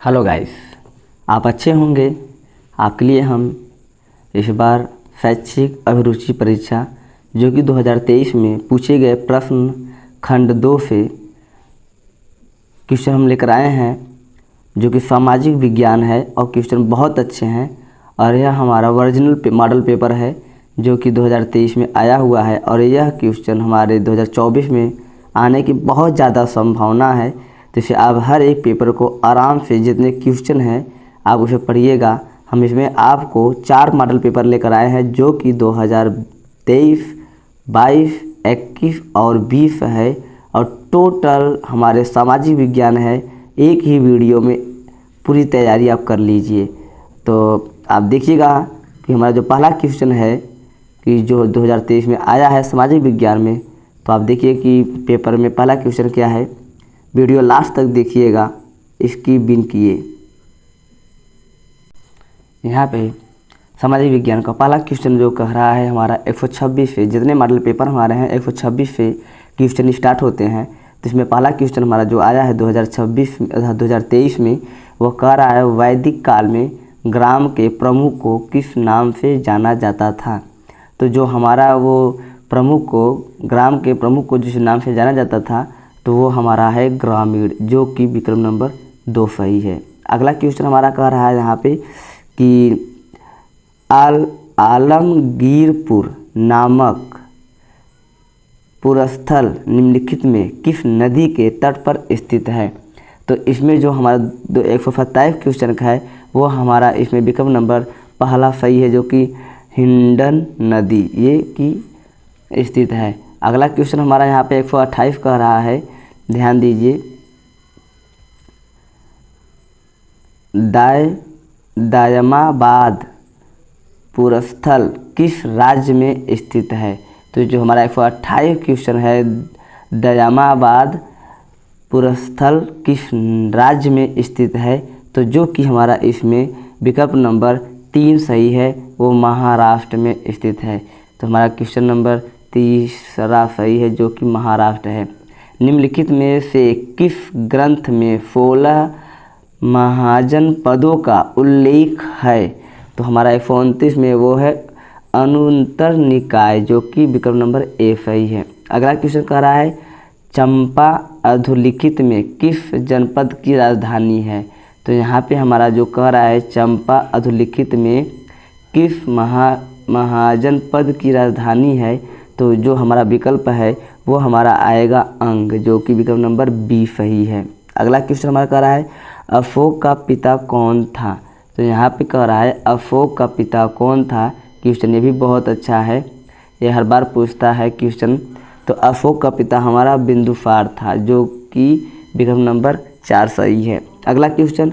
Hello guys, आप अच्छे होंगे। आपके लिए हम इस बार शैक्षिक अभिरुचि परीक्षा जो कि 2023 में पूछे गए प्रश्न खंड 2 से क्वेश्चन हम लेकर आए हैं, जो कि सामाजिक विज्ञान है और क्वेश्चन बहुत अच्छे हैं। और यह हमारा ओरिजिनल मॉडल पेपर है जो कि 2023 में आया हुआ है और यह क्वेश्चन हमारे 2024 में आने की बहुत ज़्यादा संभावना है। जैसे आप हर एक पेपर को आराम से जितने क्वेश्चन हैं आप उसे पढ़िएगा। हम इसमें आपको 4 मॉडल पेपर लेकर आए हैं जो कि 2023, 22, 21 और 20 है और टोटल हमारे सामाजिक विज्ञान है। एक ही वीडियो में पूरी तैयारी आप कर लीजिए। तो आप देखिएगा कि हमारा जो पहला क्वेश्चन है कि जो 2023 में आया है सामाजिक विज्ञान में, तो आप देखिए कि पेपर में पहला क्वेश्चन क्या है। वीडियो लास्ट तक देखिएगा, इसकी बिन किए। यहाँ पे सामाजिक विज्ञान का पहला क्वेश्चन जो कह रहा है हमारा 126 से, जितने मॉडल पेपर हमारे हैं 126 से क्वेश्चन स्टार्ट होते हैं। तो इसमें पहला क्वेश्चन हमारा जो आया है 2023 में, वो कह रहा है वैदिक काल में ग्राम के प्रमुख को किस नाम से जाना जाता था। तो जो हमारा वो प्रमुख को, ग्राम के प्रमुख को जिस नाम से जाना जाता था तो वो हमारा है ग्रामीण, जो कि विकल्प नंबर 2 सही है। अगला क्वेश्चन हमारा कह रहा है यहाँ पे कि आलमगीरपुर नामक पुरस्थल निम्नलिखित में किस नदी के तट पर स्थित है। तो इसमें जो हमारा 127 क्वेश्चन का है वो हमारा इसमें विकल्प नंबर पहला सही है, जो कि हिंडन नदी ये की स्थित है। अगला क्वेश्चन हमारा यहाँ पे 128 कह रहा है, ध्यान दीजिए। दायमाबाद पुरस्थल किस राज्य में स्थित है। तो जो हमारा 128 क्वेश्चन है, दायमाबाद पुरस्थल किस राज्य में स्थित है, तो जो कि हमारा इसमें विकल्प नंबर 3 सही है, वो महाराष्ट्र में स्थित है। तो हमारा क्वेश्चन नंबर 3 सही है, जो कि महाराष्ट्र है। निम्नलिखित में से किस ग्रंथ में 16 महाजनपदों का उल्लेख है। तो हमारा 129 में वो है अनुत्तर निकाय, जो कि विकल्प नंबर ए सही है। अगला क्वेश्चन कह रहा है चंपा अधोलिखित में किस जनपद की राजधानी है। तो यहाँ पे हमारा जो कह रहा है चंपा अधोलिखित में किस महाजनपद की राजधानी है, तो जो हमारा विकल्प है वो हमारा आएगा अंग, जो कि विकल्प नंबर बी सही है। अगला क्वेश्चन हमारा कह रहा है अशोक का पिता कौन था। तो यहाँ पे कह रहा है अशोक का पिता कौन था। क्वेश्चन ये भी बहुत अच्छा है, ये हर बार पूछता है क्वेश्चन। तो अशोक का पिता हमारा बिंदुसार था, जो कि विकल्प नंबर 4 सही है। अगला क्वेश्चन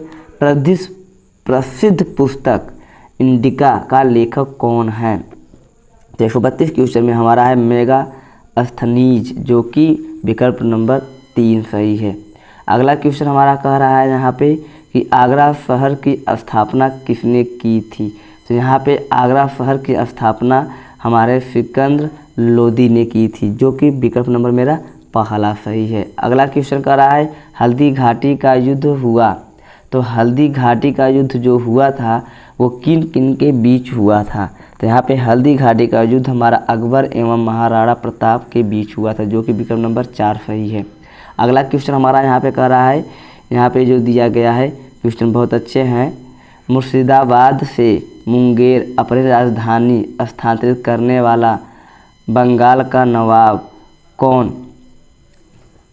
प्रसिद्ध पुस्तक इंडिका का लेखक कौन है। तो 132 क्वेश्चन में हमारा है मेगास्थनीज, जो कि विकल्प नंबर 3 सही है। अगला क्वेश्चन हमारा कह रहा है यहाँ पे कि आगरा शहर की स्थापना किसने की थी। तो यहाँ पे आगरा शहर की स्थापना हमारे सिकंदर लोदी ने की थी, जो कि विकल्प नंबर मेरा पहला सही है। अगला क्वेश्चन कह रहा है हल्दी घाटी का युद्ध हुआ। तो हल्दी घाटी का युद्ध जो हुआ था वो किन किन के बीच हुआ था। तो यहाँ पे हल्दी घाटी का युद्ध हमारा अकबर एवं महाराणा प्रताप के बीच हुआ था, जो कि विकल्प नंबर 4 सही है। अगला क्वेश्चन हमारा यहाँ पे कह रहा है, यहाँ पे जो दिया गया है क्वेश्चन बहुत अच्छे हैं। मुर्शिदाबाद से मुंगेर अपनी राजधानी स्थानांतरित करने वाला बंगाल का नवाब कौन।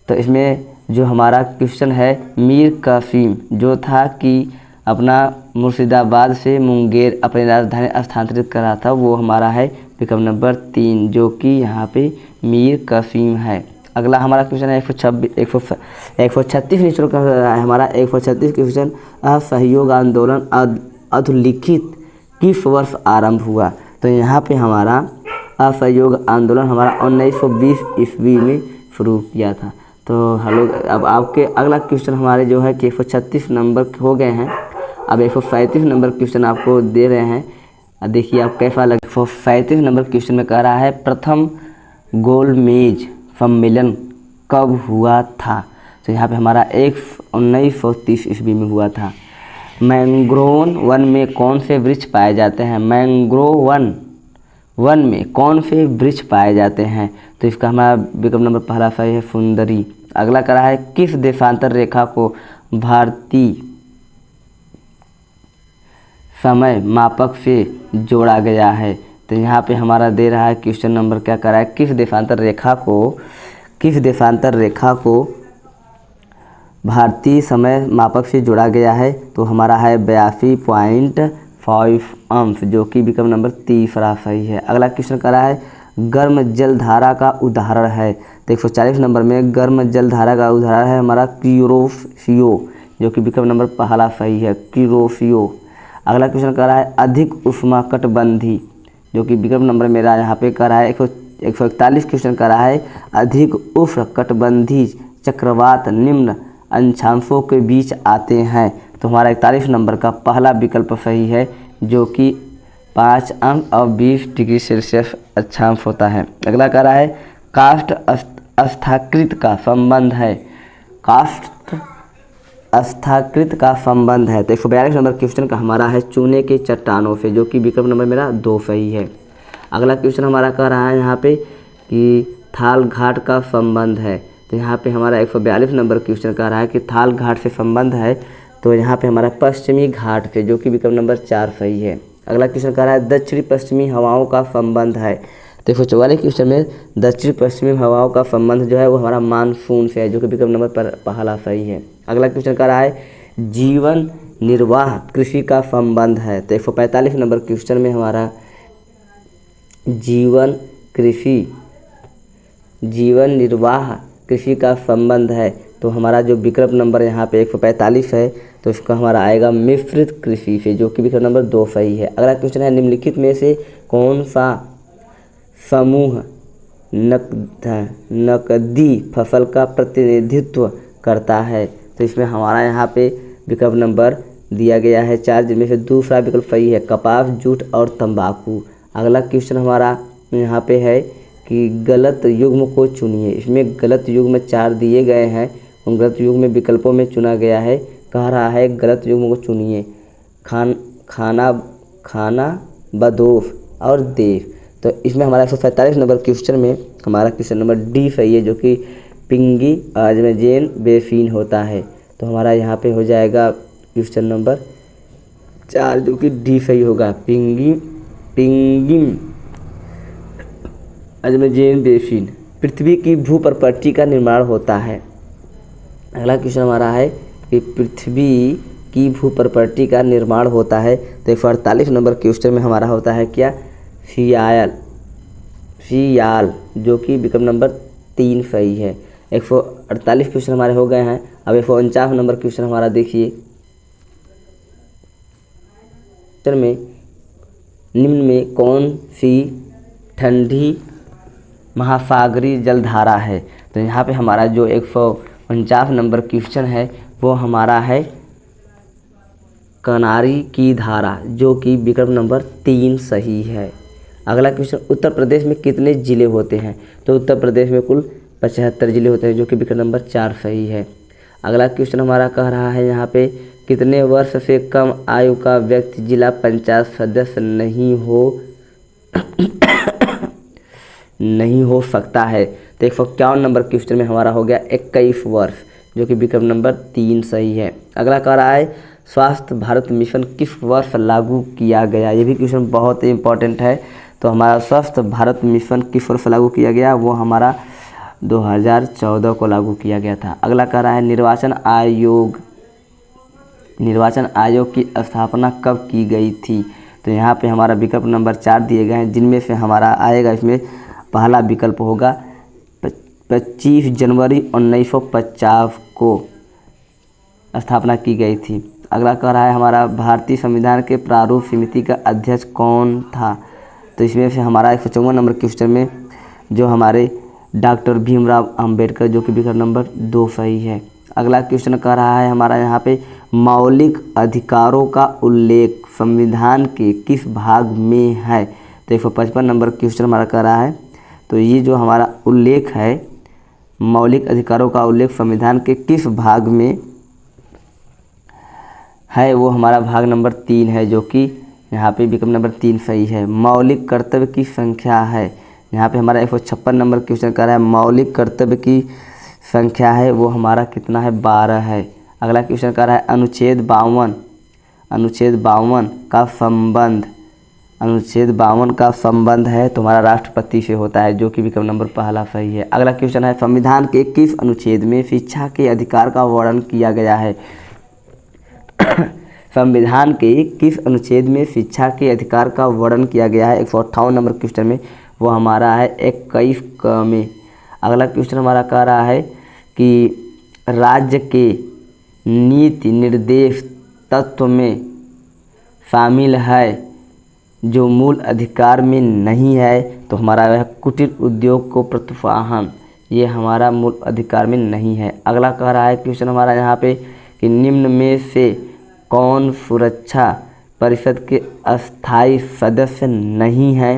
तो इसमें जो हमारा क्वेश्चन है मीर कासिम, जो था कि अपना मुर्शिदाबाद से मुंगेर अपनी राजधानी स्थानांतरित करा था, वो हमारा है विकल्प नंबर 3, जो कि यहाँ पे मीर कासिम है। अगला हमारा क्वेश्चन है 136 नीचे का है हमारा 136 क्वेश्चन असहयोग आंदोलन अधोलिखित किस वर्ष आरंभ हुआ। तो यहाँ पे हमारा असहयोग आंदोलन हमारा 1920 ईस्वी में शुरू किया था। तो हेलो, अब आपके अगला क्वेश्चन हमारे जो है कि 136 नंबर हो गए हैं। अब 137 नंबर क्वेश्चन आपको दे रहे हैं, देखिए आप कैसा लगे। 137 नंबर क्वेश्चन में कह रहा है प्रथम गोलमेज सम्मेलन कब हुआ था। तो यहाँ पे हमारा 1930 ईस्वी में हुआ था। मैंग्रोव वन में कौन से वृक्ष पाए जाते हैं? मैंग्रोव वन में कौन से वृक्ष पाए जाते हैं? तो इसका हमारा विकल्प नंबर पहला सही है, फुलंदरी। अगला करा है किस देशांतर रेखा को भारतीय समय मापक से जोड़ा गया है? तो यहाँ पे हमारा दे रहा है क्वेश्चन नंबर क्या करा है, किस देशांतर रेखा को भारतीय समय मापक से जोड़ा गया है? तो हमारा है 82.5 अंश, जो कि विकल्प नंबर तीसरा सही है। अगला क्वेश्चन करा है गर्म जलधारा का उदाहरण है? तो 140 नंबर में गर्म जलधारा का उदाहरण है हमारा क्यूरोसियो, जो कि विकल्प नंबर पहला सही है, क्यूरोसियो। अगला क्वेश्चन करा है अधिक उष्णकटिबंधी, जो कि विकल्प नंबर मेरा यहाँ पे करा है 141 क्वेश्चन करा है अधिक उष्णकटिबंधी चक्रवात निम्न अक्षांशों के बीच आते हैं? तो हमारा 41 नंबर का पहला विकल्प सही है, जो कि 5 अंक और 20 डिग्री सेल्सियस अक्षांश होता है। अगला कह रहा है काष्ठ अस्थाकृत का संबंध है? काष्ठ अस्थाकृत का संबंध है। तो 142 नंबर क्वेश्चन का हमारा है चूने के चट्टानों से, जो कि विकल्प नंबर मेरा 2 सही है। अगला क्वेश्चन हमारा कह रहा है यहाँ पे कि थाल घाट का संबंध है? तो यहाँ पे हमारा 142 नंबर क्वेश्चन कह रहा है कि थाल घाट से संबंध है, तो यहाँ पे हमारा पश्चिमी घाट से, जो कि विकल्प नंबर 4 सही है। अगला क्वेश्चन कह रहा है दक्षिणी पश्चिमी हवाओं का संबंध है? तो 144 क्वेश्चन में दक्षिणी पश्चिमी हवाओं का संबंध जो है वो हमारा मानसून से है, जो कि विकल्प नंबर पर पहला सही है। अगला क्वेश्चन कह रहा है जीवन निर्वाह कृषि का संबंध है? तो 145 नंबर क्वेश्चन में हमारा जीवन निर्वाह कृषि का संबंध है, तो हमारा जो विकल्प नंबर यहाँ पे 145 है, तो इसका हमारा आएगा मिश्रित कृषि से, जो कि विकल्प नंबर 2 सही है। अगला क्वेश्चन है निम्नलिखित में से कौन सा समूह नकदी फसल का प्रतिनिधित्व करता है? तो इसमें हमारा यहाँ पे विकल्प नंबर दिया गया है 4, जिनमें से दूसरा विकल्प सही है, कपास, जूट और तंबाकू। अगला क्वेश्चन हमारा यहाँ पे है कि गलत युग्म को चुनिए। इसमें गलत युग्म 4 दिए गए हैं, उन गलत युग्म में विकल्पों में चुना गया है। कह रहा है गलत युग्म को चुनिए, खाना बदोश और देव। तो इसमें हमारा 147 नंबर क्वेश्चन में हमारा क्वेश्चन नंबर डी सही है, जो कि पिंगी अजमेजेन बेफिन होता है। तो हमारा यहाँ पे हो जाएगा क्वेश्चन नंबर 4, जो कि डी सही होगा, पिंगिम अजमेजेन बेफिन। पृथ्वी की भूप्रपट्टी का निर्माण होता है? अगला क्वेश्चन हमारा है कि पृथ्वी की भूप्रपट्टी का निर्माण होता है? तो 148 नंबर क्वेश्चन में हमारा होता है क्या, सियाल, जो कि विकल्प नंबर 3 सही है। 148 क्वेश्चन हमारे हो गए हैं। अब 149 नंबर क्वेश्चन हमारा देखिए, में निम्न में कौन सी ठंडी महासागरीय जलधारा है? तो यहाँ पे हमारा जो 149 नंबर क्वेश्चन है वो हमारा है कनारी की धारा, जो कि विकल्प नंबर 3 सही है। अगला क्वेश्चन उत्तर प्रदेश में कितने ज़िले होते हैं? तो उत्तर प्रदेश में कुल 75 ज़िले होते हैं, जो कि विकल्प नंबर 4 सही है। अगला क्वेश्चन हमारा कह रहा है यहाँ पे कितने वर्ष से कम आयु का व्यक्ति जिला पंचायत सदस्य नहीं हो सकता है? तो 151 नंबर क्वेश्चन में हमारा हो गया 21 वर्ष, जो कि विकल्प नंबर 3 सही है। अगला कह रहा है स्वास्थ्य भारत मिशन किस वर्ष लागू किया गया? ये भी क्वेश्चन बहुत ही इंपॉर्टेंट है। तो हमारा स्वस्थ भारत मिशन किस वर्ष लागू किया गया? वो हमारा 2014 को लागू किया गया था। अगला कह रहा है निर्वाचन आयोग की स्थापना कब की गई थी? तो यहाँ पे हमारा विकल्प नंबर 4 दिए गए हैं, जिनमें से हमारा आएगा, इसमें पहला विकल्प होगा 25 जनवरी 1950 को स्थापना की गई थी। अगला कह रहा है हमारा भारतीय संविधान के प्रारूप समिति का अध्यक्ष कौन था? तो इसमें से हमारा 154 नंबर क्वेश्चन में जो हमारे डॉक्टर भीमराव अंबेडकर, जो कि विकल्प नंबर 2 सही है। अगला क्वेश्चन कह रहा है हमारा यहाँ पे मौलिक अधिकारों का उल्लेख संविधान के किस भाग में है? तो 155 नंबर क्वेश्चन हमारा कह रहा है, तो ये जो हमारा उल्लेख है मौलिक अधिकारों का उल्लेख संविधान के किस भाग में है वो हमारा भाग नंबर 3 है, जो कि यहाँ पे विकल्प नंबर 3 सही है। मौलिक कर्तव्य की संख्या है, यहाँ पे हमारा 156 नंबर क्वेश्चन कर रहा है मौलिक कर्तव्य की संख्या है वो हमारा कितना है, 12 है। अगला क्वेश्चन कर रहा है अनुच्छेद 52 का संबंध, अनुच्छेद 52 का संबंध है तो हमारा राष्ट्रपति से होता है, जो कि विकल्प नंबर पहला सही है। अगला क्वेश्चन है संविधान के किस अनुच्छेद में शिक्षा के अधिकार का वर्णन किया गया है। संविधान के किस अनुच्छेद में शिक्षा के अधिकार का वर्णन किया गया है 158 नंबर क्वेश्चन में, वो हमारा है 21 क में। अगला क्वेश्चन हमारा कह रहा है कि राज्य के नीति निर्देश तत्व में शामिल है जो मूल अधिकार में नहीं है, तो हमारा वह कुटीर उद्योग को प्रोत्साहन, ये हमारा मूल अधिकार में नहीं है। अगला कह रहा है क्वेश्चन हमारा यहाँ पे कि निम्न में से कौन सुरक्षा परिषद के अस्थायी सदस्य नहीं है।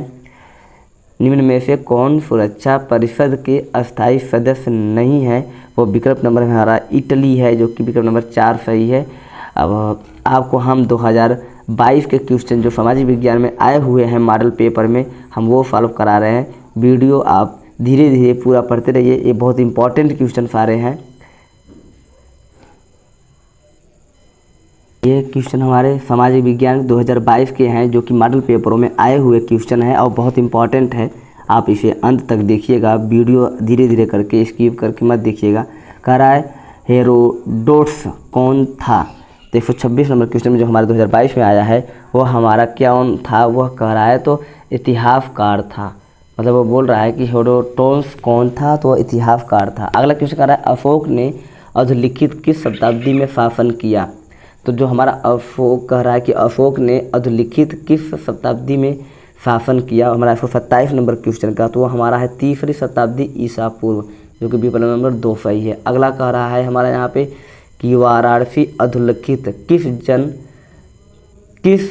निम्न में से कौन सुरक्षा परिषद के अस्थायी सदस्य नहीं है, वो विकल्प नंबर हमारा इटली है, जो कि विकल्प नंबर 4 सही है। अब आपको हम 2022 के क्वेश्चन जो सामाजिक विज्ञान में आए हुए हैं मॉडल पेपर में, हम वो सॉल्व करा रहे हैं। वीडियो आप धीरे धीरे पूरा पढ़ते रहिए, ये बहुत इंपॉर्टेंट क्वेश्चन सारे हैं। ये क्वेश्चन हमारे सामाजिक विज्ञान 2022 के हैं, जो कि मॉडल पेपरों में आए हुए क्वेश्चन हैं और बहुत इंपॉर्टेंट है। आप इसे अंत तक देखिएगा, वीडियो धीरे धीरे करके स्किप करके मत देखिएगा। कह रहा है हेरोडोटस कौन था, तो 126 नंबर क्वेश्चन में जो हमारे 2022 में आया है वो हमारा क्या था, वह कह रहा है तो इतिहासकार था। मतलब वो बोल रहा है कि हेरोडोटस कौन था, तो वह इतिहासकार था। अगला क्वेश्चन कह रहा है अशोक ने अधोलिखित किस शताब्दी में शासन किया, तो जो हमारा अशोक कह रहा है कि अशोक ने अधोलिखित किस शताब्दी में शासन किया, हमारा 127 नंबर क्वेश्चन का, तो वो हमारा है 3री शताब्दी ईसा पूर्व, जो कि विकल्प नंबर 2 सही है। अगला कह रहा है हमारा यहाँ पे कि वाराणसी अधोलिखित किस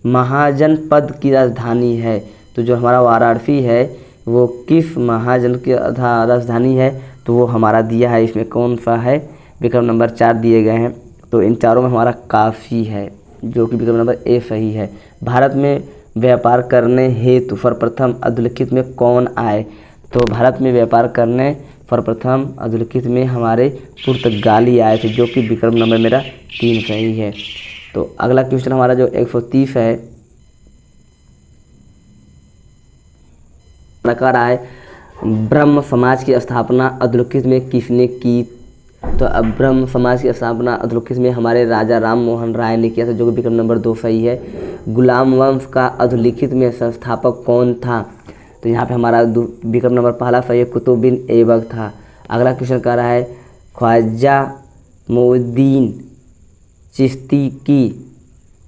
महाजनपद की राजधानी है, तो जो हमारा वाराणसी है वो किस महाजन की राजधानी है, तो वो हमारा दिया है इसमें कौन सा है, विकल्प नंबर 4 दिए गए हैं। तो इन चारों में हमारा काशी है, जो कि विकल्प नंबर ए सही है। भारत में व्यापार करने हेतु सर्वप्रथम अधोलिखित में कौन आए, तो भारत में व्यापार करने सर्वप्रथम अधोलिखित में हमारे पुर्तगाली आए थे, जो कि विकल्प नंबर मेरा 3 सही है। तो अगला क्वेश्चन हमारा जो 130 है, कह रहा है ब्रह्म समाज की स्थापना अधोलिखित में किसने की, तो अब ब्रह्म समाज की स्थापना अधोलिखित में हमारे राजा राम मोहन राय ने किया था, जो कि विकल्प नंबर 2 सही है। गुलाम वंश का अधोलिखित में संस्थापक कौन था, तो यहाँ पे हमारा विकल्प नंबर पहला सही है, कुतुबुद्दीन ऐबक था। अगला क्वेश्चन कह रहा है ख्वाजा मोइनुद्दीन चिश्ती की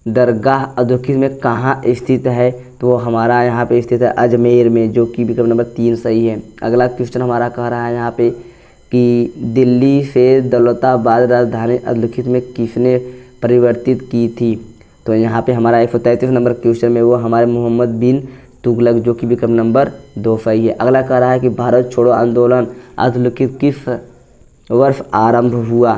दरगाह अधोलिखित में कहाँ स्थित है, तो वो हमारा यहाँ पे स्थित है अजमेर में, जो कि विकल्प नंबर 3 सही है। अगला क्वेश्चन हमारा कह रहा है यहाँ पे कि दिल्ली से दौलताबाद राजधानी अधोलिखित में किसने परिवर्तित की थी, तो यहाँ पे हमारा 133 नंबर क्वेश्चन में वो हमारे मोहम्मद बिन तुगलक, जो कि विकल्प नंबर 2 सही है। अगला कह रहा है कि भारत छोड़ो आंदोलन अधोलिखित किस वर्ष आरंभ हुआ,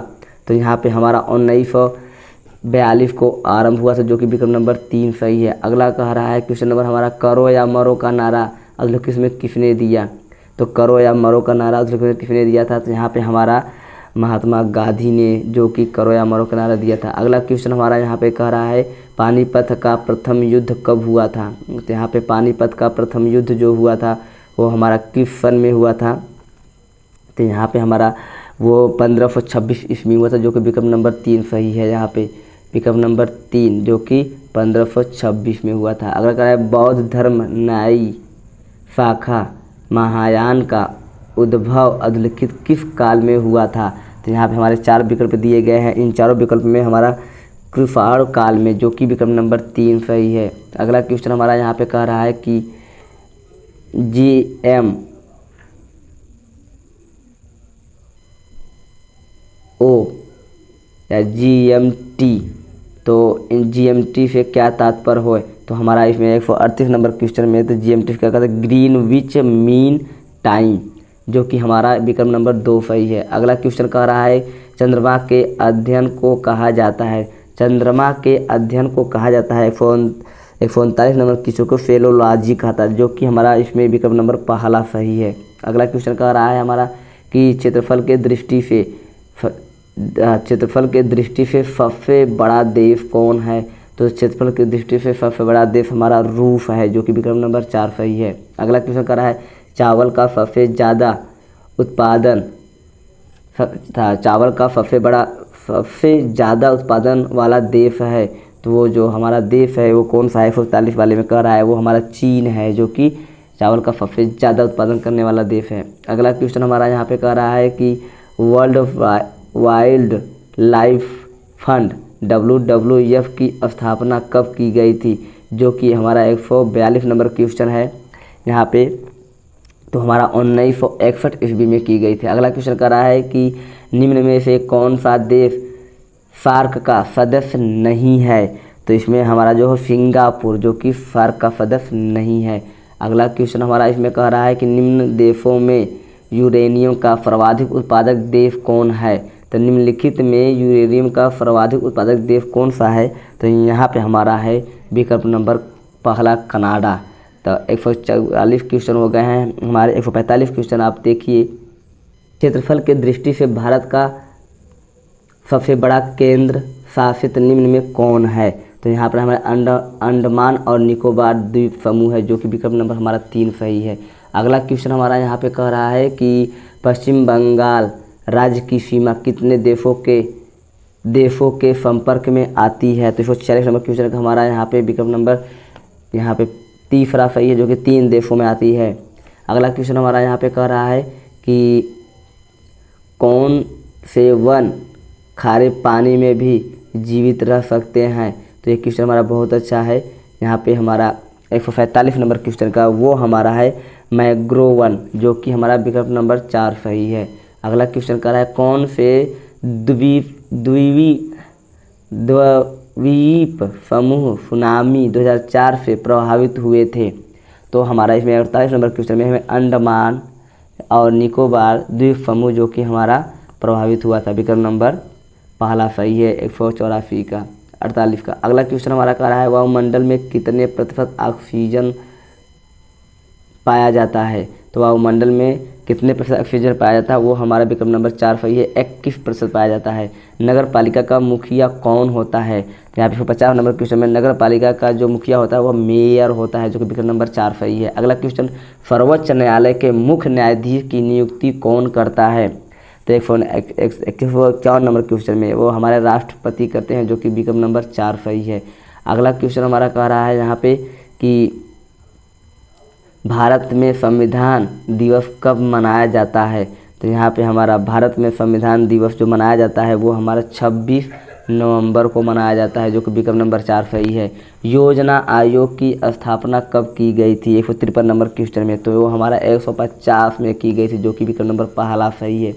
तो यहाँ पे हमारा 1942 को आरंभ हुआ था, जो कि विकल्प नंबर 3 सही है। अगला कह रहा है क्वेश्चन नंबर हमारा करो या मरो का नारा अधोलिखित में किसने दिया, तो करो या मरो का नारा अधोलिखित में किसने दिया था, तो यहाँ पे हमारा महात्मा गांधी ने, जो कि करो या मरो का नारा दिया था। अगला क्वेश्चन हमारा यहाँ पे कह रहा है पानीपत का प्रथम युद्ध कब हुआ था, तो यहाँ पे पानीपत का प्रथम युद्ध जो हुआ था वो हमारा किस सन में हुआ था, तो यहाँ पे हमारा वो 1526 ईस्वी हुआ था, जो कि विकल्प नंबर 3 सही है। यहाँ पे विकल्प नंबर 3 जो कि 1526 में हुआ था। अगला कह रहा है बौद्ध धर्म न्यायी शाखा महायान का उद्भव अधोलिखित किस काल में हुआ था, तो यहाँ पे हमारे 4 विकल्प दिए गए हैं। इन चारों विकल्प में हमारा कृपाण काल में, जो कि विकल्प नंबर 3 सही है। अगला क्वेश्चन हमारा यहाँ पे कह रहा है कि GMO या GMT, तो इन GMT से क्या तात्पर्य हो, तो हमारा इसमें 138 नंबर क्वेश्चन में तो GMT क्या कहते हैं ग्रीनविच मीन टाइम, जो कि हमारा विकल्प नंबर 2 सही है। अगला क्वेश्चन कह रहा है चंद्रमा के अध्ययन को कहा जाता है, चंद्रमा के अध्ययन को कहा जाता है? 139 नंबर क्वेश्चन को फेलोलॉजी कहता है, जो कि हमारा इसमें विकल्प नंबर पहला सही है। अगला क्वेश्चन कह रहा है हमारा कि क्षेत्रफल के दृष्टि से सबसे बड़ा देश कौन है? तो क्षेत्रफल की दृष्टि से सबसे बड़ा देश हमारा रूस है, जो कि विकल्प नंबर 4 सही है। अगला क्वेश्चन कर रहा है चावल का सबसे ज़्यादा उत्पादन वाला देश है, तो वो जो हमारा देश है वो कौन सा है? 140 वाले में कह रहा है वो हमारा चीन है, जो कि चावल का सबसे ज़्यादा उत्पादन करने वाला देश है। अगला क्वेश्चन हमारा यहाँ पे कह रहा है कि world wild life fund WWF की स्थापना कब की गई थी? जो कि हमारा 142 नंबर क्वेश्चन है यहाँ पे, तो हमारा 1961 ईस्वी में की गई थी। अगला क्वेश्चन कर रहा है कि निम्न में से कौन सा देश सार्क का सदस्य नहीं है? तो इसमें हमारा जो है सिंगापुर, जो कि सार्क का सदस्य नहीं है। अगला क्वेश्चन हमारा इसमें कह रहा है कि निम्न देशों में यूरेनियम का सर्वाधिक उत्पादक देश कौन है? तो निम्नलिखित में यूरेनियम का सर्वाधिक उत्पादक देश कौन सा है? तो यहाँ पे हमारा है विकल्प नंबर पहला कनाडा। तो 144 क्वेश्चन हो गए हैं हमारे। 145 क्वेश्चन आप देखिए। क्षेत्रफल के दृष्टि से भारत का सबसे बड़ा केंद्र शासित निम्न में कौन है? तो यहाँ पर हमारे अंडमान और निकोबार द्वीप समूह है, जो कि विकल्प नंबर हमारा 3 सही है। अगला क्वेश्चन हमारा यहाँ पे कह रहा है कि पश्चिम बंगाल राज्य की सीमा कितने देशों के संपर्क में आती है? तो 146 नंबर क्वेश्चन का हमारा यहाँ पे विकल्प नंबर यहाँ पे तीसरा सही है, जो कि 3 देशों में आती है। अगला क्वेश्चन हमारा यहाँ पे कह रहा है कि कौन से वन खारे पानी में भी जीवित रह सकते हैं? तो ये क्वेश्चन हमारा बहुत अच्छा है। यहाँ पे हमारा 145 नंबर क्वेश्चन का वो हमारा है मैंग्रोव वन, जो कि हमारा विकल्प नंबर 4 सही है। अगला क्वेश्चन कर रहा है कौन से द्वीप समूह सुनामी 2004 से प्रभावित हुए थे? तो हमारा इसमें 48 नंबर क्वेश्चन में हमें अंडमान और निकोबार द्वीप समूह, जो कि हमारा प्रभावित हुआ था, विकल्प नंबर पहला सही है 184 का 48 का। अगला क्वेश्चन हमारा कह रहा है वायुमंडल में कितने प्रतिशत ऑक्सीजन पाया जाता है? तो वायुमंडल में कितने प्रतिशत ऑक्सीजन पाया जाता है? वो हमारा विकल्प नंबर 4 सही है, 21% पाया जाता है। नगर पालिका का मुखिया कौन होता है? तो यहाँ पे 50 नंबर क्वेश्चन में नगर पालिका का जो मुखिया होता है वह मेयर होता है, जो कि विकल्प नंबर 4 सही है। अगला क्वेश्चन सर्वोच्च न्यायालय के मुख्य न्यायाधीश की नियुक्ति कौन करता है? तो 151 नंबर क्वेश्चन में वो हमारे राष्ट्रपति करते हैं, जो कि विकल्प नंबर 4 सही है। अगला क्वेश्चन हमारा कह रहा है यहाँ पे कि भारत में संविधान दिवस कब मनाया जाता है? तो यहाँ पे हमारा भारत में संविधान दिवस जो मनाया जाता है वो हमारा 26 नवंबर को मनाया जाता है, जो कि विकल्प नंबर 4 सही है। योजना आयोग की स्थापना कब की गई थी? 153 नंबर क्वेश्चन में, तो वो हमारा 150 में की गई थी, जो कि विकल्प नंबर पहला सही है।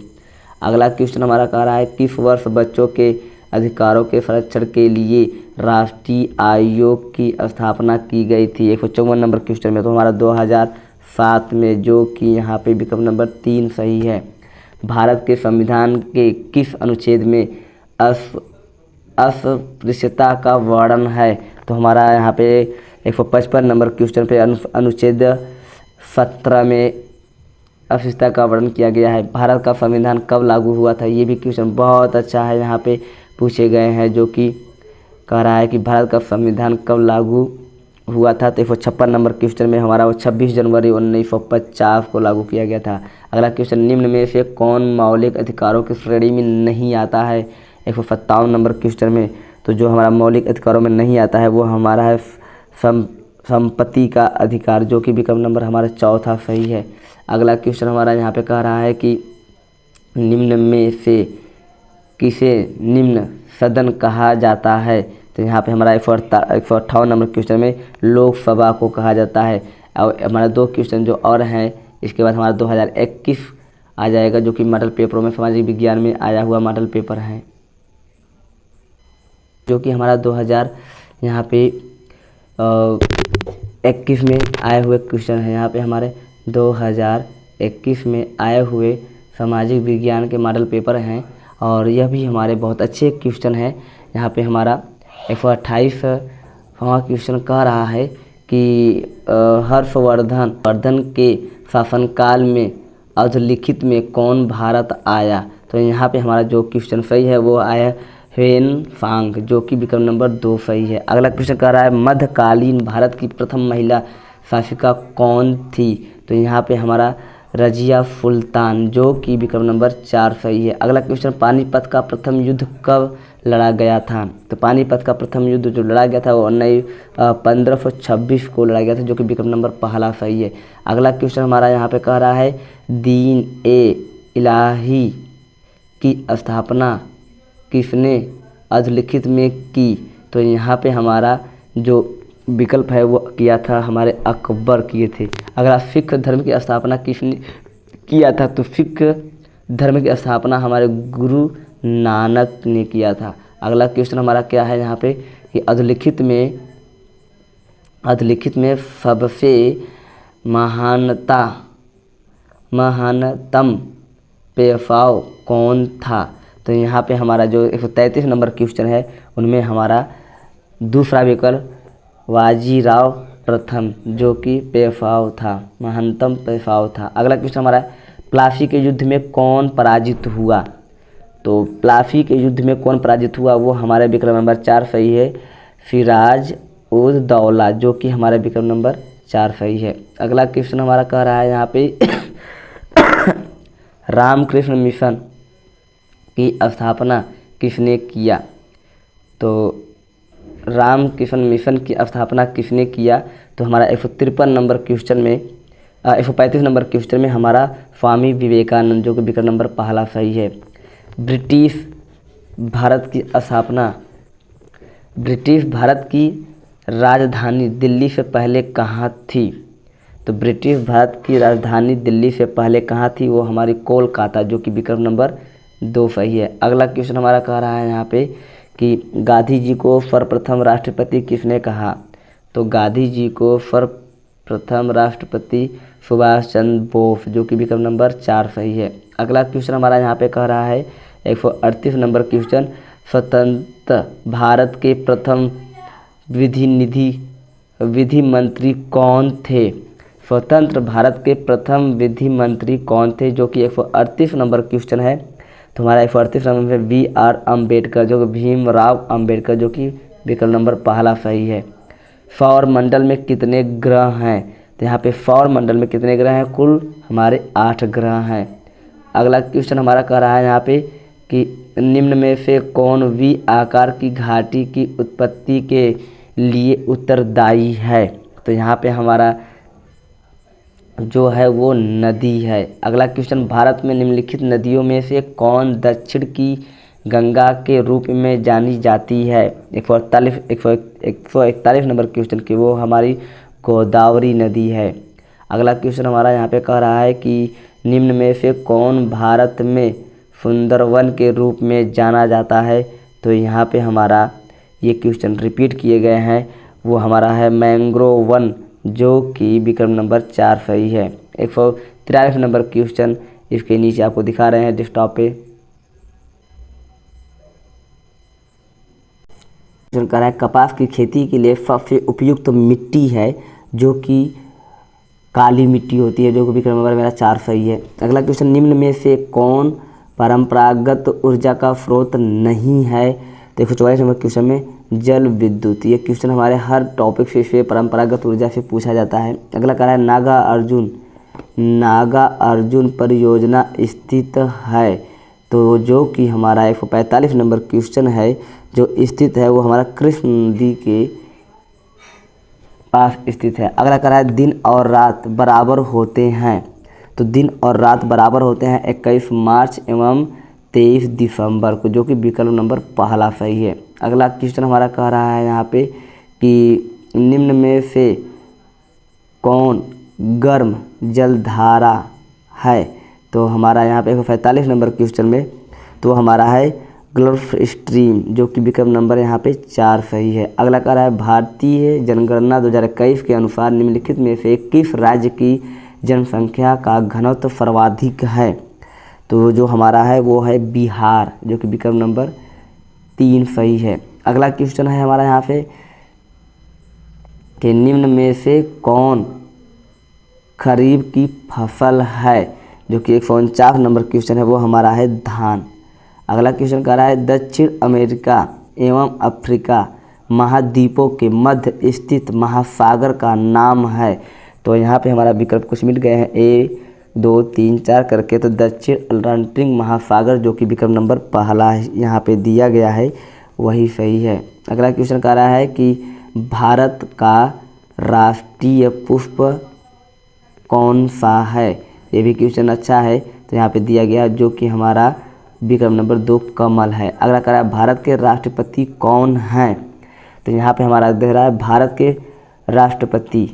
अगला क्वेश्चन हमारा कह रहा है किस वर्ष बच्चों के अधिकारों के संरक्षण के लिए राष्ट्रीय आयोग की स्थापना की गई थी? 154 नंबर क्वेश्चन में, तो हमारा 2007 में, जो कि यहाँ पे विकल्प नंबर 3 सही है। भारत के संविधान के किस अनुच्छेद में अस्पृश्यता का वर्णन है? तो हमारा यहाँ पे 155 नंबर क्वेश्चन पे अनुच्छेद 17 में अस्पृश्यता का वर्णन किया गया है। भारत का संविधान कब लागू हुआ था? ये भी क्वेश्चन बहुत अच्छा है, यहाँ पे पूछे गए हैं, जो कि कह रहा है कि भारत का संविधान कब लागू हुआ था? तो 156 नंबर क्वेश्चन में हमारा वो 26 जनवरी 1950 को लागू किया गया था। अगला क्वेश्चन निम्न में से कौन मौलिक अधिकारों की श्रेणी में नहीं आता है? 157 नंबर क्वेश्चन में, तो जो हमारा मौलिक अधिकारों में नहीं आता है वो हमारा है संपत्ति का अधिकार, जो कि विकल्प नंबर हमारा 4 सही है। अगला क्वेश्चन हमारा यहाँ पे कह रहा है कि निम्न में से किसे निम्न सदन कहा जाता है? तो यहाँ पे हमारा 158 नंबर क्वेश्चन में लोकसभा को कहा जाता है। और हमारा 2 क्वेश्चन जो और हैं इसके बाद हमारा 2021 आ जाएगा, जो कि मॉडल पेपरों में सामाजिक विज्ञान में आया हुआ मॉडल पेपर है, जो कि हमारा 2000 यहाँ पे 21 में आए हुए क्वेश्चन है। यहाँ पे हमारे 2021 में आए हुए सामाजिक विज्ञान के मॉडल पेपर हैं, और यह भी हमारे बहुत अच्छे क्वेश्चन हैं। यहाँ पे हमारा 128वां क्वेश्चन कह रहा है कि हर्षवर्धन के शासनकाल में अधोलिखित में कौन भारत आया। तो यहाँ पे हमारा जो क्वेश्चन सही है वो आया ह्वेन सांग, जो कि विकल्प नंबर 2 सही है। अगला क्वेश्चन कह रहा है मध्यकालीन भारत की प्रथम महिला शासिका कौन थी। तो यहाँ पे हमारा रजिया सुल्तान, जो कि विकल्प नंबर 4 सही है। अगला क्वेश्चन पानीपत का प्रथम युद्ध कब लड़ा गया था। तो पानीपत का प्रथम युद्ध जो लड़ा गया था वो 1526 को लड़ा गया था, जो कि विकल्प नंबर पहला सही है। अगला क्वेश्चन हमारा यहाँ पे कह रहा है दीन ए इलाही की स्थापना किसने अधोलिखित में की। तो यहाँ पे हमारा जो विकल्प है वो किया था हमारे अकबर किए थे। अगला सिख धर्म की स्थापना किसने किया था। तो सिख धर्म की स्थापना हमारे गुरु नानक ने किया था। अगला क्वेश्चन हमारा क्या है यहाँ पे कि अधोलिखित में सबसे महानतम पेशवा कौन था। तो यहाँ पे हमारा जो 133 नंबर क्वेश्चन है उनमें हमारा दूसरा विकल्प बाजीराव प्रथम, जो कि पेशवा था, महानतम पेशवा था। अगला क्वेश्चन हमारा प्लासी के युद्ध में कौन पराजित हुआ। तो प्लासी के युद्ध में कौन पराजित हुआ वो हमारे विकल्प नंबर 4 सही है, सिराज उद दौला, जो कि हमारे विकल्प नंबर 4 सही है। अगला क्वेश्चन हमारा कह रहा है यहाँ पे रामकृष्ण मिशन की स्थापना किसने किया। तो रामकृष्ण मिशन की स्थापना किसने किया। तो हमारा 153 नंबर क्वेश्चन में 135 नंबर क्वेश्चन में हमारा स्वामी विवेकानंद, जो कि विकल्प नंबर पहला सही है। ब्रिटिश भारत की राजधानी दिल्ली से पहले कहाँ थी। तो ब्रिटिश भारत की राजधानी दिल्ली से पहले कहाँ थी वो हमारी कोलकाता, जो कि विकल्प नंबर 2 सही है। अगला क्वेश्चन हमारा कह रहा है यहाँ पे कि गांधी जी को सर्वप्रथम राष्ट्रपति किसने कहा। तो गांधी जी को सर्वप्रथम राष्ट्रपति सुभाष चंद्र बोस, जो कि विकल्प नंबर 4 सही है। अगला क्वेश्चन हमारा यहाँ पे कह रहा है 138 नंबर क्वेश्चन स्वतंत्र भारत के प्रथम विधि मंत्री कौन थे। स्वतंत्र भारत के प्रथम विधि मंत्री कौन थे, जो कि 138 नंबर क्वेश्चन है। तो हमारा 138 नंबर में BR अम्बेडकर, जो कि भीमराव अम्बेडकर, जो कि विकल्प नंबर पहला सही है। सौर मंडल में कितने ग्रह हैं। तो यहाँ पे सौर मंडल में कितने ग्रह हैं, कुल हमारे 8 ग्रह हैं। अगला क्वेश्चन हमारा कह रहा है यहाँ पे कि निम्न में से कौन V आकार की घाटी की उत्पत्ति के लिए उत्तरदायी है। तो यहाँ पे हमारा जो है वो नदी है। अगला क्वेश्चन भारत में निम्नलिखित नदियों में से कौन दक्षिण की गंगा के रूप में जानी जाती है। 141 नंबर क्वेश्चन की वो हमारी गोदावरी नदी है। अगला क्वेश्चन हमारा यहाँ पे कह रहा है कि निम्न में से कौन भारत में सुंदरवन के रूप में जाना जाता है। तो यहाँ पे हमारा ये क्वेश्चन रिपीट किए गए हैं, वो हमारा है मैंग्रोव वन, जो कि विकल्प नंबर 4 सही है। 143 नंबर क्वेश्चन इसके नीचे आपको दिखा रहे हैं डेस्कटॉप पे। क्वेश्चन कर रहा है कपास की खेती के लिए सबसे उपयुक्त मिट्टी है, जो कि काली मिट्टी होती है, जो कि विकल्प नंबर मेरा 4 सही है। अगला क्वेश्चन निम्न में से कौन परंपरागत ऊर्जा का स्रोत नहीं है। तो 144 नंबर क्वेश्चन में जल विद्युत। ये क्वेश्चन हमारे हर टॉपिक से परंपरागत ऊर्जा से पूछा जाता है। अगला कह रहा है नागा अर्जुन परियोजना स्थित है। तो जो कि हमारा 145 नंबर क्वेश्चन है, जो स्थित है वो हमारा कृष्ण नदी के पास स्थित है। अगला कह रहा है दिन और रात बराबर होते हैं। तो दिन और रात बराबर होते हैं 21 मार्च एवं 23 दिसंबर को, जो कि विकल्प नंबर पहला सही है। अगला क्वेश्चन हमारा कह रहा है यहाँ पे कि निम्न में से कौन गर्म जलधारा है। तो हमारा यहाँ पे 145 नंबर क्वेश्चन में तो हमारा है गल्फ स्ट्रीम, जो कि विकल्प नंबर यहाँ पे 4 सही है। अगला कह रहा है भारतीय जनगणना 2021 के अनुसार निम्नलिखित में से किस राज्य की जनसंख्या का घनत्व सर्वाधिक है। तो जो हमारा है वो है बिहार, जो कि विकल्प नंबर 3 सही है। अगला क्वेश्चन है हमारा यहाँ पे कि निम्न में से कौन खरीफ की फसल है, जो कि 149 नंबर क्वेश्चन है, वो हमारा है धान। अगला क्वेश्चन कह रहा है दक्षिण अमेरिका एवं अफ्रीका महाद्वीपों के मध्य स्थित महासागर का नाम है। तो यहाँ पे हमारा विकल्प कुछ मिल गए हैं, 1 2 3 4 करके। तो दक्षिण अटलांटिक महासागर जो कि विकल्प नंबर पहला यहाँ पे दिया गया है वही सही है। अगला क्वेश्चन कह रहा है कि भारत का राष्ट्रीय पुष्प कौन सा है। ये भी क्वेश्चन अच्छा है, तो यहाँ पे दिया गया जो कि हमारा विकल्प नंबर 2 कमल है। अगला कह रहा है भारत के राष्ट्रपति कौन हैं। तो यहाँ पे हमारा दे रहा है भारत के राष्ट्रपति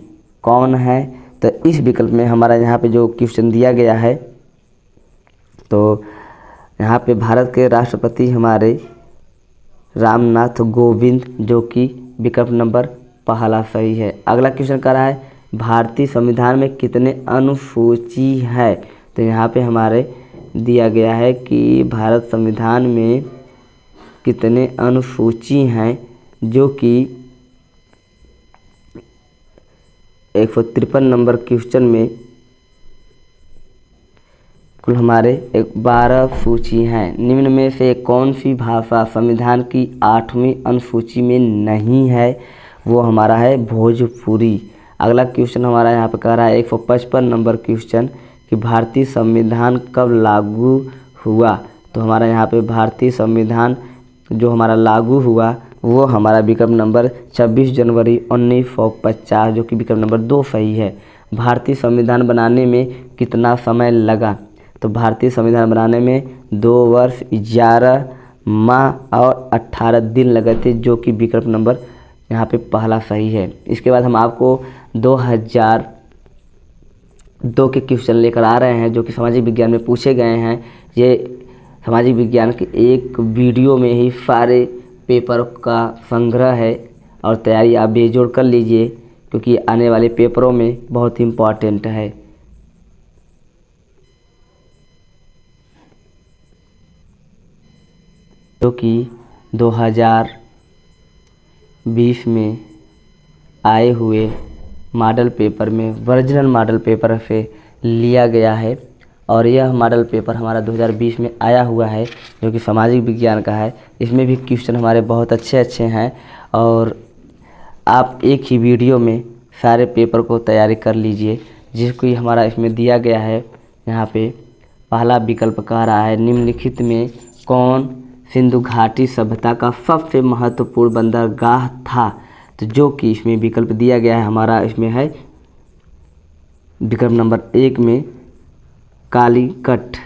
कौन है। तो इस विकल्प में हमारा यहाँ पे जो क्वेश्चन दिया गया है, तो यहाँ पे भारत के राष्ट्रपति हमारे रामनाथ कोविंद, जो कि विकल्प नंबर पहला सही है। अगला क्वेश्चन कह रहा है भारतीय संविधान में कितने अनुसूची है। तो यहाँ पे हमारे दिया गया है कि भारत संविधान में कितने अनुसूची हैं, जो कि 153 नंबर क्वेश्चन में कुल हमारे 12 सूची हैं। निम्न में से कौन सी भाषा संविधान की 8वीं अनुसूची में नहीं है, वो हमारा है भोजपुरी। अगला क्वेश्चन हमारा यहाँ पे कह रहा है 155 नंबर क्वेश्चन कि भारतीय संविधान कब लागू हुआ। तो हमारा यहाँ पे भारतीय संविधान जो हमारा लागू हुआ वो हमारा विकल्प नंबर 26 जनवरी 1950, जो कि विकल्प नंबर 2 सही है। भारतीय संविधान बनाने में कितना समय लगा। तो भारतीय संविधान बनाने में 2 वर्ष 11 माह और 18 दिन लगे थे, जो कि विकल्प नंबर यहाँ पे पहला सही है। इसके बाद हम आपको 2002 के क्वेश्चन लेकर आ रहे हैं, जो कि सामाजिक विज्ञान में पूछे गए हैं। ये सामाजिक विज्ञान के एक वीडियो में ही सारे पेपर का संग्रह है और तैयारी आप बेजोड़ कर लीजिए, क्योंकि आने वाले पेपरों में बहुत इम्पॉर्टेंट है। जो कि 2020 में आए हुए मॉडल पेपर में वर्जिनल मॉडल पेपर से लिया गया है, और यह मॉडल पेपर हमारा 2020 में आया हुआ है, जो कि सामाजिक विज्ञान का है। इसमें भी क्वेश्चन हमारे बहुत अच्छे अच्छे हैं, और आप एक ही वीडियो में सारे पेपर को तैयारी कर लीजिए। जिसको हमारा इसमें दिया गया है, यहाँ पे पहला विकल्प कह रहा है निम्नलिखित में कौन सिंधु घाटी सभ्यता का सबसे महत्वपूर्ण बंदरगाह था। तो जो कि इसमें विकल्प दिया गया है हमारा, इसमें है विकल्प नंबर 1 में कालीकट,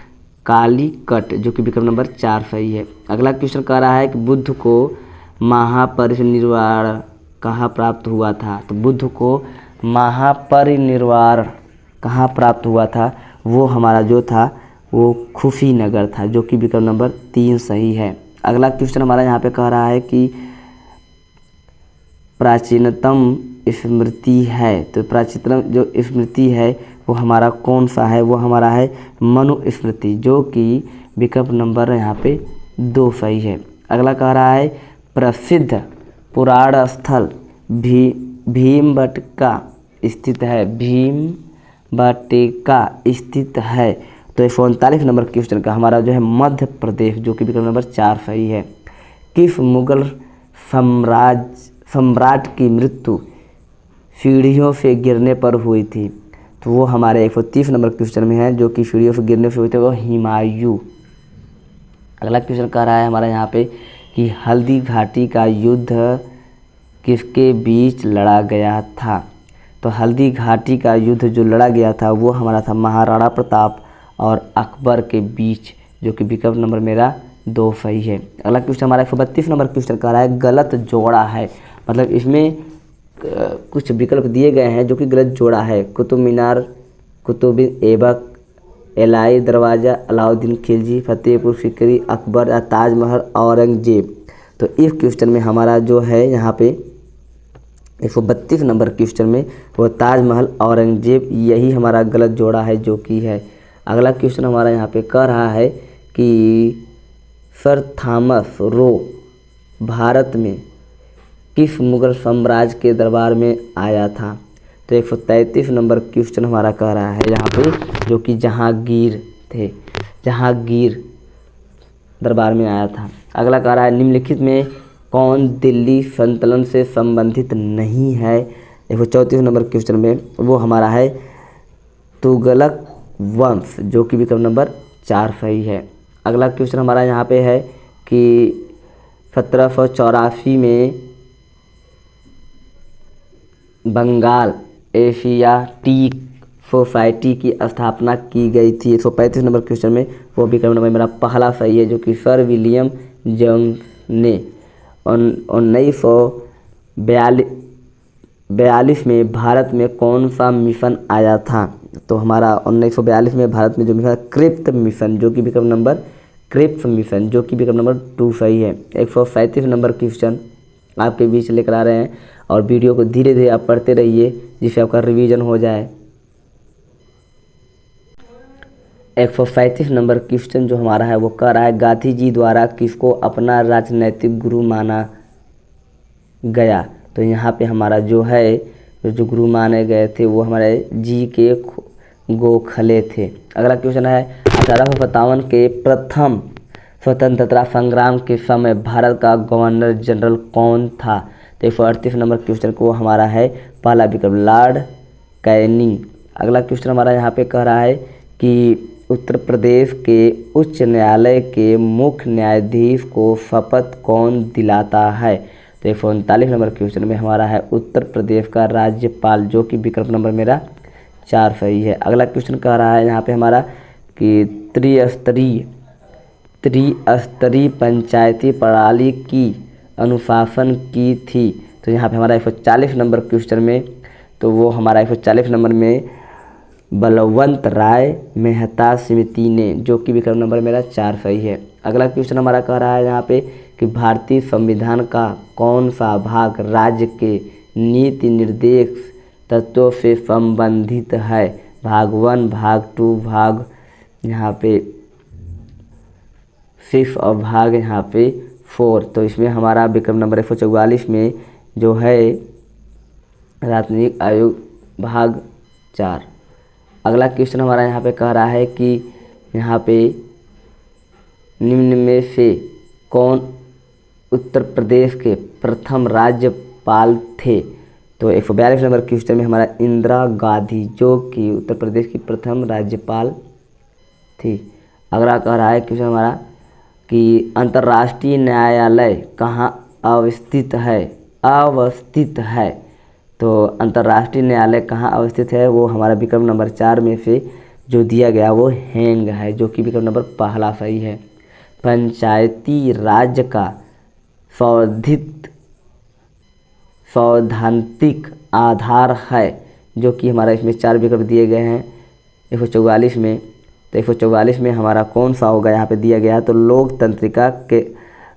जो कि विकल्प नंबर 4 सही है। अगला क्वेश्चन कह रहा है कि बुद्ध को महापरिनिर्वाण कहाँ प्राप्त हुआ था। तो बुद्ध को महापरिनिर्वाण कहाँ प्राप्त हुआ था, वो हमारा जो था वो कुशीनगर था, जो कि विकल्प नंबर 3 सही है। अगला क्वेश्चन हमारा यहाँ पे कह रहा है कि प्राचीनतम स्मृति है। तो प्राचीनतम जो स्मृति है वो हमारा कौन सा है, वो हमारा है मनुस्मृति, जो कि विकल्प नंबर यहाँ पे 2 सही है। अगला कह रहा है प्रसिद्ध पुराण स्थल भीमबटका स्थित है, भीमबटका स्थित है। तो 139 नंबर क्वेश्चन का हमारा जो है मध्य प्रदेश, जो कि विकल्प नंबर 4 सही है। किस मुगल सम्राट की मृत्यु सीढ़ियों से गिरने पर हुई थी। तो वो हमारे 130 नंबर क्वेश्चन में है, जो कि सीढ़ियों से गिरने से हुई थी, वो हुमायूं। अगला क्वेश्चन कह रहा है हमारा यहाँ पे कि हल्दी घाटी का युद्ध किसके बीच लड़ा गया था। तो हल्दी घाटी का युद्ध जो लड़ा गया था वो हमारा था महाराणा प्रताप और अकबर के बीच, जो कि विकल्प नंबर मेरा 2 सही है। अगला क्वेश्चन हमारा 132 नंबर क्वेश्चन कह रहा है गलत जोड़ा है। मतलब इसमें कुछ विकल्प दिए गए हैं जो कि गलत जोड़ा है। कुतुब मीनार, कुतुब ऐबक, एलाई दरवाज़ा, अलाउद्दीन खिलजी, फतेहपुर सीकरी, अकबर, ताजमहल, औरंगजेब। तो इस क्वेश्चन में हमारा जो है यहाँ पे 132 नंबर क्वेश्चन में वो ताजमहल औरंगजेब, यही हमारा गलत जोड़ा है, जो कि है। अगला क्वेश्चन हमारा यहाँ पे कह रहा है कि सर थॉमस रो भारत में किस मुगल साम्राज्य के दरबार में आया था? तो 133 नंबर क्वेश्चन हमारा कह रहा है यहाँ पे, जो कि जहांगीर थे, जहांगीर दरबार में आया था। अगला कह रहा है निम्नलिखित में कौन दिल्ली सल्तनत से संबंधित नहीं है? 134 नंबर क्वेश्चन में वो हमारा है तुगलक वंश, जो कि विकल्प नंबर 4 सही है। अगला क्वेश्चन हमारा यहाँ पे है कि 1784 में बंगाल एशियाटिक सोसाइटी की स्थापना की गई थी। 135 नंबर क्वेश्चन में वो विकल्प नंबर मेरा पहला सही है, जो कि सर विलियम जोन्स ने 1942 में भारत में कौन सा मिशन आया था? तो हमारा 1942 में भारत में जो मिशन क्रिप्स मिशन, जो कि विकल्प नंबर क्रिप्स मिशन, जो कि विकल्प नंबर 2 सही है। 137 नंबर क्वेश्चन आपके बीच लेकर आ रहे हैं, और वीडियो को धीरे धीरे आप पढ़ते रहिए जिससे आपका रिवीजन हो जाए। 137 नंबर क्वेश्चन जो हमारा है वो कह रहा है गांधी जी द्वारा किसको अपना राजनैतिक गुरु माना गया? तो यहाँ पे हमारा जो है जो गुरु माने गए थे वो हमारे जी के गोखले थे। अगला क्वेश्चन है 1857 के प्रथम स्वतंत्रता संग्राम के समय भारत का गवर्नर जनरल कौन था? तो 138 नंबर क्वेश्चन को हमारा है पहला विकल्प लॉर्ड कैनिंग। अगला क्वेश्चन हमारा यहाँ पे कह रहा है कि उत्तर प्रदेश के उच्च न्यायालय के मुख्य न्यायाधीश को शपथ कौन दिलाता है? तो 139 नंबर क्वेश्चन में हमारा है उत्तर प्रदेश का राज्यपाल, जो कि विकल्प नंबर मेरा 4 सही है। अगला क्वेश्चन कह रहा है यहाँ पे हमारा कि त्रिस्तरीय पंचायती प्रणाली की अनुशासन की थी। तो यहाँ पे हमारा 140 नंबर क्वेश्चन में, तो वो हमारा 140 नंबर में बलवंत राय मेहता समिति ने, जो कि विकल्प नंबर मेरा 4 सही है। अगला क्वेश्चन हमारा कह रहा है यहाँ पे कि भारतीय संविधान का कौन सा भाग राज्य के नीति निर्देश तत्वों से संबंधित है? भाग 1, भाग 2, भाग यहाँ पे 6 और भाग यहाँ पे 4। तो इसमें हमारा विकल्प नंबर 144 में जो है राजनीतिक आयोग भाग 4। अगला क्वेश्चन हमारा यहाँ पे कह रहा है कि यहाँ पे निम्न में से कौन उत्तर प्रदेश के प्रथम राज्यपाल थे? तो 142 नंबर क्वेश्चन में हमारा इंदिरा गांधी, जो कि उत्तर प्रदेश की प्रथम राज्यपाल थी। अगला कह रहा है क्वेश्चन हमारा कि अंतर्राष्ट्रीय न्यायालय कहाँ अवस्थित है? तो अंतर्राष्ट्रीय न्यायालय कहाँ अवस्थित है? वो हमारा विकल्प नंबर 4 में से जो दिया गया वो हैंग है, जो कि विकल्प नंबर पहला सही है। पंचायती राज का सैद्धांतिक आधार है, जो कि हमारा इसमें 4 विकल्प दिए गए हैं 144 में। तो 144 में हमारा कौन सा होगा यहाँ पे दिया गया है? तो लोकतंत्रिका के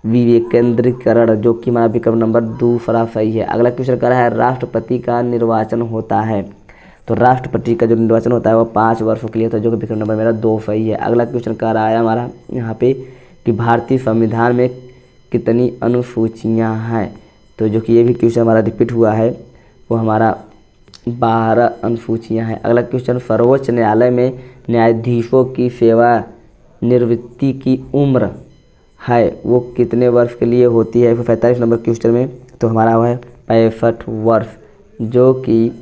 विकेंद्रीकरण, जो कि हमारा विकल्प नंबर 2 सही है। अगला क्वेश्चन कर रहा है राष्ट्रपति का निर्वाचन होता है। तो राष्ट्रपति का जो निर्वाचन होता है वो 5 वर्षों के लिए होता है, जो कि विकल्प नंबर मेरा 2 सही है। अगला क्वेश्चन कर रहा है हमारा यहाँ पे कि भारतीय संविधान में कितनी अनुसूचियाँ हैं? तो जो कि ये भी क्वेश्चन हमारा रिपीट हुआ है, वो हमारा 12 अनुसूचियाँ हैं। अगला क्वेश्चन सर्वोच्च न्यायालय में न्यायाधीशों की सेवा निवृत्ति की उम्र है वो कितने वर्ष के लिए होती है? 145 नंबर क्वेश्चन में तो हमारा वो है 65 वर्ष, जो कि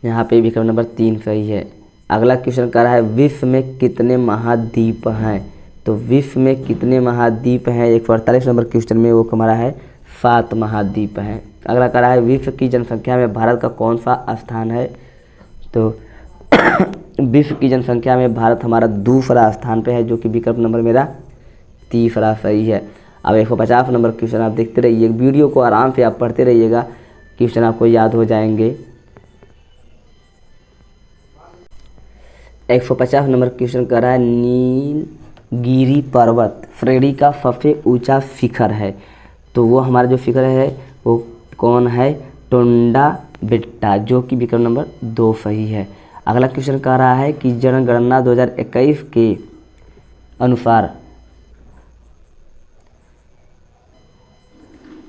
यहाँ पे विकल्प नंबर 3 सही है। अगला क्वेश्चन कर रहा है विश्व में कितने महाद्वीप हैं? तो विश्व में कितने महाद्वीप हैं? 148 नंबर क्वेश्चन में वो हमारा है 7 महाद्वीप हैं। अगला कर रहा है विश्व की जनसंख्या में भारत का कौन सा स्थान है? तो विश्व की जनसंख्या में भारत हमारा दूसरा स्थान पे है, जो कि विकल्प नंबर मेरा 3 सही है। अब 150 नंबर क्वेश्चन आप देखते रहिए, वीडियो को आराम से आप पढ़ते रहिएगा, क्वेश्चन आपको याद हो जाएंगे। 150 नंबर क्वेश्चन कर रहा है नीलगिरी पर्वत श्रेणी का सबसे ऊंचा शिखर है। तो वो हमारा जो शिखर है वो कौन है? टोंडा बेट्टा, जो कि विकल्प नंबर 2 सही है। अगला क्वेश्चन कह रहा है कि जनगणना 2021 के अनुसार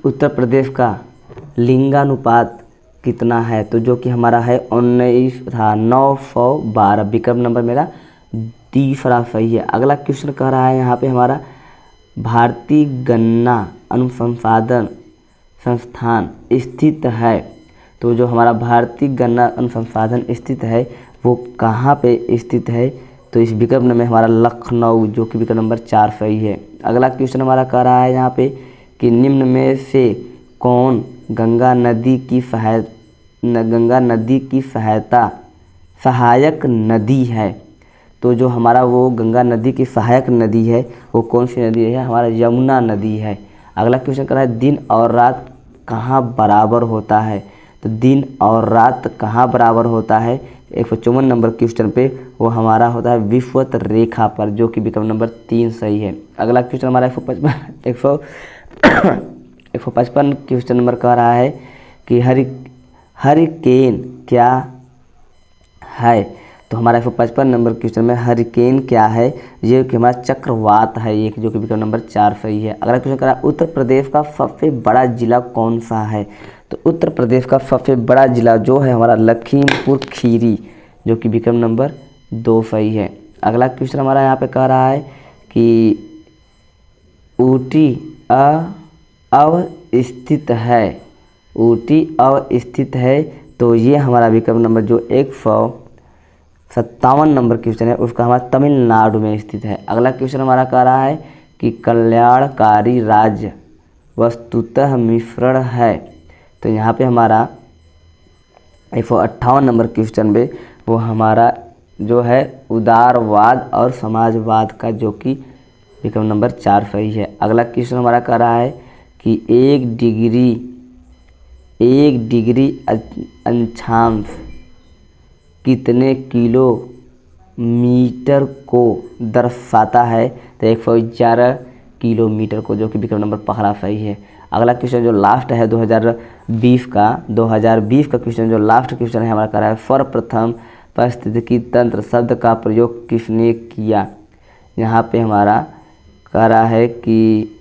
उत्तर प्रदेश का लिंगानुपात कितना है? तो जो कि हमारा है 19 था 912। विकल्प नंबर मेरा तीसरा सही है। अगला क्वेश्चन कह रहा है यहाँ पे हमारा भारतीय गन्ना अनुसंधान संस्थान स्थित है। तो जो हमारा भारतीय गन्ना अनुसंधान स्थित है वो कहाँ पे स्थित है? तो इस विकल्प में हमारा लखनऊ, जो कि विकल्प नंबर 4 सही है। अगला क्वेश्चन हमारा कह रहा है यहाँ पे कि निम्न में से कौन गंगा नदी की सहायक नदी है? तो जो हमारा वो गंगा नदी की सहायक नदी है वो कौन सी नदी है? हमारा यमुना नदी है। अगला क्वेश्चन कर रहा है दिन और रात कहाँ बराबर होता है? तो दिन और रात कहाँ बराबर होता है? 154 नंबर क्वेश्चन पे वो हमारा होता है विषुवत रेखा पर, जो कि विकल्प नंबर 3 सही है। अगला क्वेश्चन हमारा 155 क्वेश्चन नंबर कह रहा है कि हरिकेन क्या है? तो हमारा 155 नंबर क्वेश्चन में हरिकेन क्या है? ये कि हमारा चक्रवात है एक, जो कि विकल्प नंबर 4 सही है। अगला क्वेश्चन करा उत्तर प्रदेश का सबसे बड़ा जिला कौन सा है? तो उत्तर प्रदेश का सबसे बड़ा जिला जो है हमारा लखीमपुर खीरी, जो कि विकल्प नंबर 2 सही है। अगला क्वेश्चन हमारा यहाँ पे कह रहा है कि ऊटी अवस्थित है। ऊटी अवस्थित है, तो ये हमारा विकल्प नंबर जो 157 नंबर क्वेश्चन है उसका हमारा तमिलनाडु में स्थित है। अगला क्वेश्चन हमारा कह रहा है कि कल्याणकारी राज्य वस्तुतः मिश्रण है। तो यहाँ पे हमारा 158 नंबर क्वेश्चन पे वो हमारा जो है उदारवाद और समाजवाद का, जो कि विकल्प नंबर 4 सही है। अगला क्वेश्चन हमारा कह रहा है कि एक डिग्री अक्षांश कितने किलोमीटर को दर्शाता है? तो 111 किलोमीटर को, जो कि विकल्प नंबर पहला सही है। अगला क्वेश्चन जो लास्ट है 2020 का क्वेश्चन, जो लास्ट क्वेश्चन है हमारा कह रहा है सर्वप्रथम पारिस्थितिकी तंत्र शब्द का प्रयोग किसने किया? यहाँ पे हमारा कह रहा है कि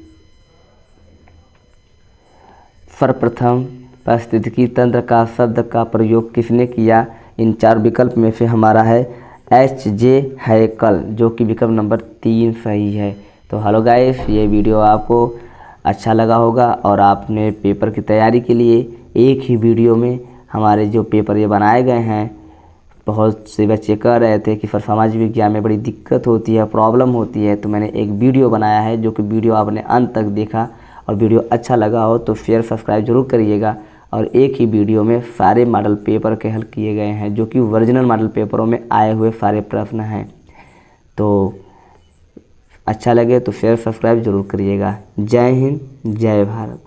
सर्वप्रथम पारिस्थितिकी तंत्र का शब्द का प्रयोग किसने किया? इन 4 विकल्प में से हमारा है H.J. हैकल, जो कि विकल्प नंबर 3 सही है। तो हेलो गाइस, ये वीडियो आपको अच्छा लगा होगा और आपने पेपर की तैयारी के लिए एक ही वीडियो में हमारे जो पेपर ये बनाए गए हैं, बहुत से बच्चे कह रहे थे कि सर सामाजिक विज्ञान में बड़ी दिक्कत होती है, प्रॉब्लम होती है, तो मैंने एक वीडियो बनाया है, जो कि वीडियो आपने अंत तक देखा और वीडियो अच्छा लगा हो तो शेयर सब्सक्राइब जरूर करिएगा। और एक ही वीडियो में सारे मॉडल पेपर के हल किए गए हैं, जो कि ओरिजिनल मॉडल पेपरों में आए हुए सारे प्रश्न हैं। तो अच्छा लगे तो शेयर सब्सक्राइब जरूर करिएगा। जय हिंद, जय भारत।